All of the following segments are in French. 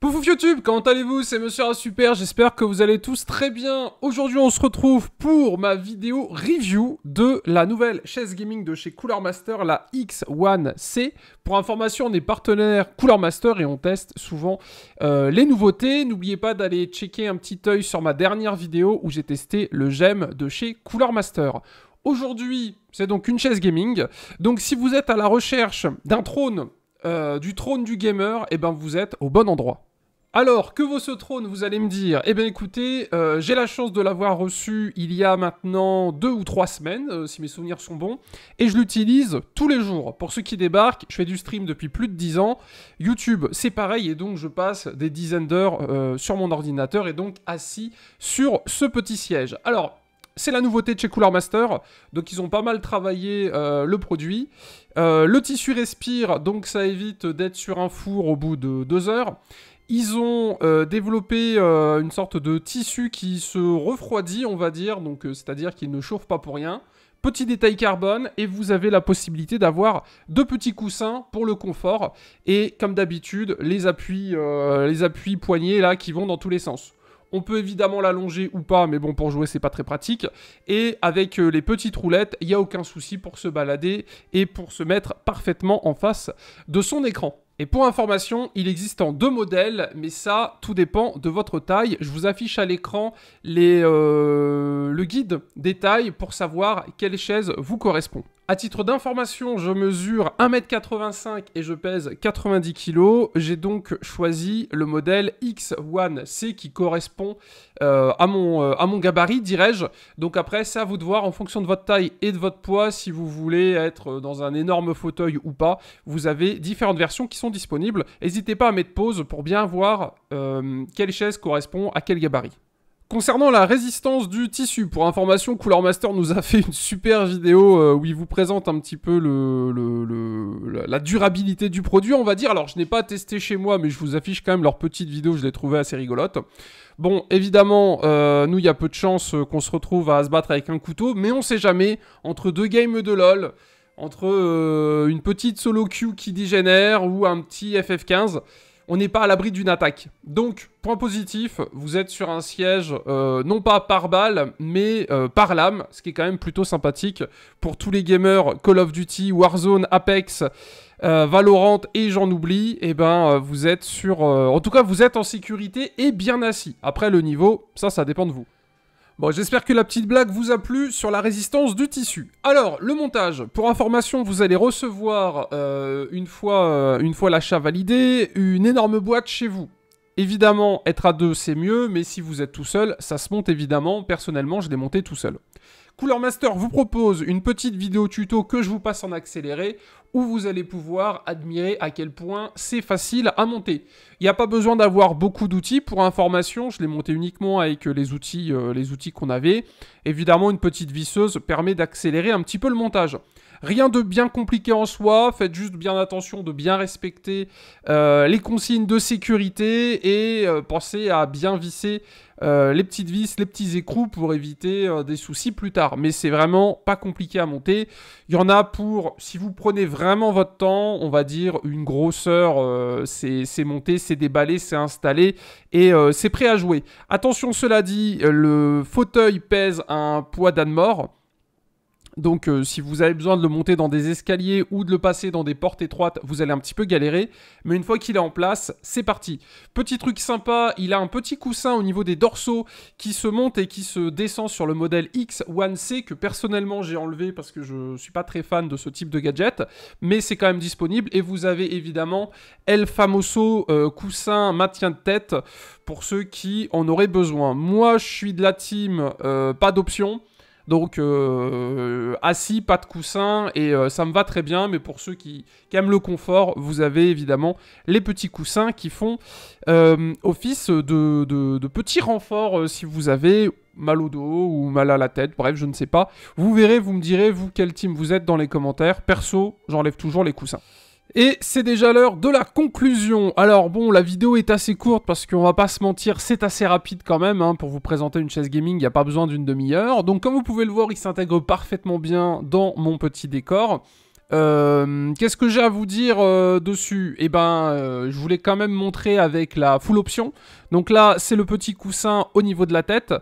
Pouf YouTube, comment allez-vous? C'est Monsieur A Super, j'espère que vous allez tous très bien. Aujourd'hui on se retrouve pour ma vidéo review de la nouvelle chaise gaming de chez Cooler Master, la X1C. Pour information, on est partenaire Cooler Master et on teste souvent les nouveautés. N'oubliez pas d'aller checker un petit œil sur ma dernière vidéo où j'ai testé le GEM de chez Cooler Master. Aujourd'hui, c'est donc une chaise gaming. Donc si vous êtes à la recherche d'un trône, du trône du gamer, et ben vous êtes au bon endroit. Alors, que vaut ce trône, vous allez me dire? Eh bien écoutez, j'ai la chance de l'avoir reçu il y a maintenant 2 ou 3 semaines, si mes souvenirs sont bons, et je l'utilise tous les jours. Pour ceux qui débarquent, je fais du stream depuis plus de 10 ans, YouTube c'est pareil, et donc je passe des dizaines d'heures sur mon ordinateur, et donc assis sur ce petit siège. Alors, c'est la nouveauté de chez Cooler Master, donc ils ont pas mal travaillé le produit. Le tissu respire, donc ça évite d'être sur un four au bout de 2 heures. Ils ont développé une sorte de tissu qui se refroidit, on va dire, donc c'est-à-dire qu'il ne chauffe pas pour rien. Petit détail carbone, et vous avez la possibilité d'avoir 2 petits coussins pour le confort. Et comme d'habitude, les appuis poignets là qui vont dans tous les sens. On peut évidemment l'allonger ou pas, mais bon, pour jouer, c'est pas très pratique. Et avec les petites roulettes, il n'y a aucun souci pour se balader et pour se mettre parfaitement en face de son écran. Et pour information, il existe en 2 modèles, mais ça, tout dépend de votre taille. Je vous affiche à l'écran le guide des tailles pour savoir quelle chaise vous correspond. À titre d'information, je mesure 1,85 m et je pèse 90 kg. J'ai donc choisi le modèle X1C qui correspond à mon gabarit, dirais-je. Donc après, c'est à vous de voir en fonction de votre taille et de votre poids si vous voulez être dans un énorme fauteuil ou pas. Vous avez différentes versions qui sont disponibles. N'hésitez pas à mettre pause pour bien voir quelle chaise correspond à quel gabarit. Concernant la résistance du tissu, pour information, Cooler Master nous a fait une super vidéo où il vous présente un petit peu la durabilité du produit, on va dire. Alors, je n'ai pas testé chez moi, mais je vous affiche quand même leur petite vidéo, je l'ai trouvée assez rigolote. Bon, évidemment, nous, il y a peu de chances qu'on se retrouve à se battre avec un couteau, mais on sait jamais, entre 2 games de LoL, entre une petite solo queue qui dégénère ou un petit FF15... on n'est pas à l'abri d'une attaque. Donc, point positif, vous êtes sur un siège, non pas par balle, mais par lame, ce qui est quand même plutôt sympathique pour tous les gamers Call of Duty, Warzone, Apex, Valorant et j'en oublie. Et ben, vous êtes sur... en tout cas, vous êtes en sécurité et bien assis. Après, le niveau, ça dépend de vous. Bon, j'espère que la petite blague vous a plu sur la résistance du tissu. Alors, le montage. Pour information, vous allez recevoir, une fois l'achat validé, une énorme boîte chez vous. Évidemment, être à 2, c'est mieux, mais si vous êtes tout seul, ça se monte évidemment. Personnellement, je l'ai monté tout seul. Cooler Master vous propose une petite vidéo tuto que je vous passe en accéléré où vous allez pouvoir admirer à quel point c'est facile à monter. Il n'y a pas besoin d'avoir beaucoup d'outils. Pour information, je l'ai monté uniquement avec les outils qu'on avait. Évidemment, une petite visseuse permet d'accélérer un petit peu le montage. Rien de bien compliqué en soi, faites juste bien attention de bien respecter les consignes de sécurité et pensez à bien visser les petites vis, les petits écrous pour éviter des soucis plus tard. Mais c'est vraiment pas compliqué à monter. Il y en a pour, si vous prenez vraiment votre temps, on va dire une grosseur, c'est monté, c'est déballé, c'est installé et c'est prêt à jouer. Attention, cela dit, le fauteuil pèse un poids d'âne mort. Donc si vous avez besoin de le monter dans des escaliers ou de le passer dans des portes étroites, vous allez un petit peu galérer. Mais une fois qu'il est en place, c'est parti. Petit truc sympa, il a un petit coussin au niveau des dorsaux qui se monte et qui se descend sur le modèle X1C que personnellement j'ai enlevé parce que je ne suis pas très fan de ce type de gadget. Mais c'est quand même disponible et vous avez évidemment El Famoso coussin maintien de tête pour ceux qui en auraient besoin. Moi je suis de la team pas d'option. Donc assis, pas de coussin et ça me va très bien. Mais pour ceux qui aiment le confort, vous avez évidemment les petits coussins qui font office de petits renforts si vous avez mal au dos ou mal à la tête. Bref, je ne sais pas. Vous verrez, vous me direz, vous, quel team vous êtes dans les commentaires. Perso, j'enlève toujours les coussins. Et c'est déjà l'heure de la conclusion. Alors bon, la vidéo est assez courte parce qu'on va pas se mentir, c'est assez rapide quand même. Pour vous présenter une chaise gaming, il n'y a pas besoin d'une demi-heure. Donc comme vous pouvez le voir, il s'intègre parfaitement bien dans mon petit décor. Qu'est-ce que j'ai à vous dire dessus? Eh ben, je voulais quand même montrer avec la full option. Donc là, c'est le petit coussin au niveau de la tête.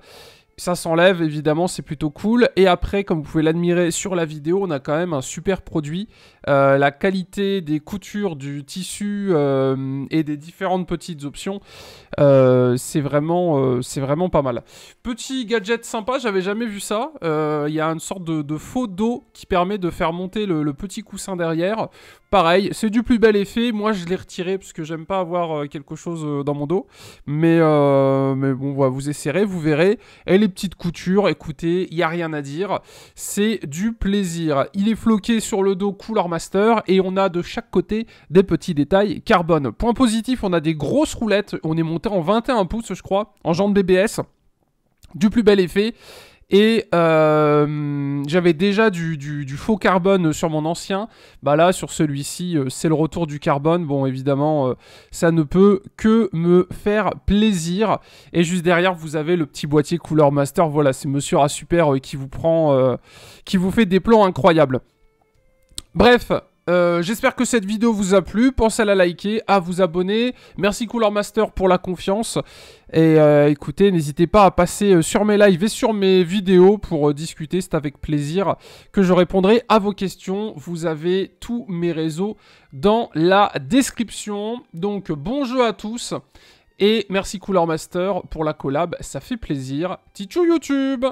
Ça s'enlève, évidemment, c'est plutôt cool. Et après, comme vous pouvez l'admirer sur la vidéo, on a quand même un super produit. La qualité des coutures, du tissu et des différentes petites options, c'est vraiment pas mal. Petit gadget sympa, j'avais jamais vu ça. Il y a une sorte de faux dos qui permet de faire monter le petit coussin derrière. Pareil, c'est du plus bel effet. Moi, je l'ai retiré parce que j'aime pas avoir quelque chose dans mon dos. Mais bon, voilà, vous essayerez, vous verrez. Et les petites coutures, écoutez, il n'y a rien à dire. C'est du plaisir. Il est floqué sur le dos Cooler Master et on a de chaque côté des petits détails carbone. Point positif, on a des grosses roulettes. On est monté en 21 pouces, je crois, en jante BBS. Du plus bel effet. Et j'avais déjà du faux carbone sur mon ancien. Bah là, sur celui-ci, c'est le retour du carbone. Bon, évidemment, ça ne peut que me faire plaisir. Et juste derrière, vous avez le petit boîtier Cooler Master. Voilà, c'est Monsieur Rasuper qui vous prend, qui vous fait des plans incroyables. Bref. J'espère que cette vidéo vous a plu. Pensez à la liker, à vous abonner. Merci Cooler Master pour la confiance. Et écoutez, n'hésitez pas à passer sur mes lives et sur mes vidéos pour discuter. C'est avec plaisir que je répondrai à vos questions. Vous avez tous mes réseaux dans la description. Donc bon jeu à tous. Et merci Cooler Master pour la collab. Ça fait plaisir. Tchou YouTube!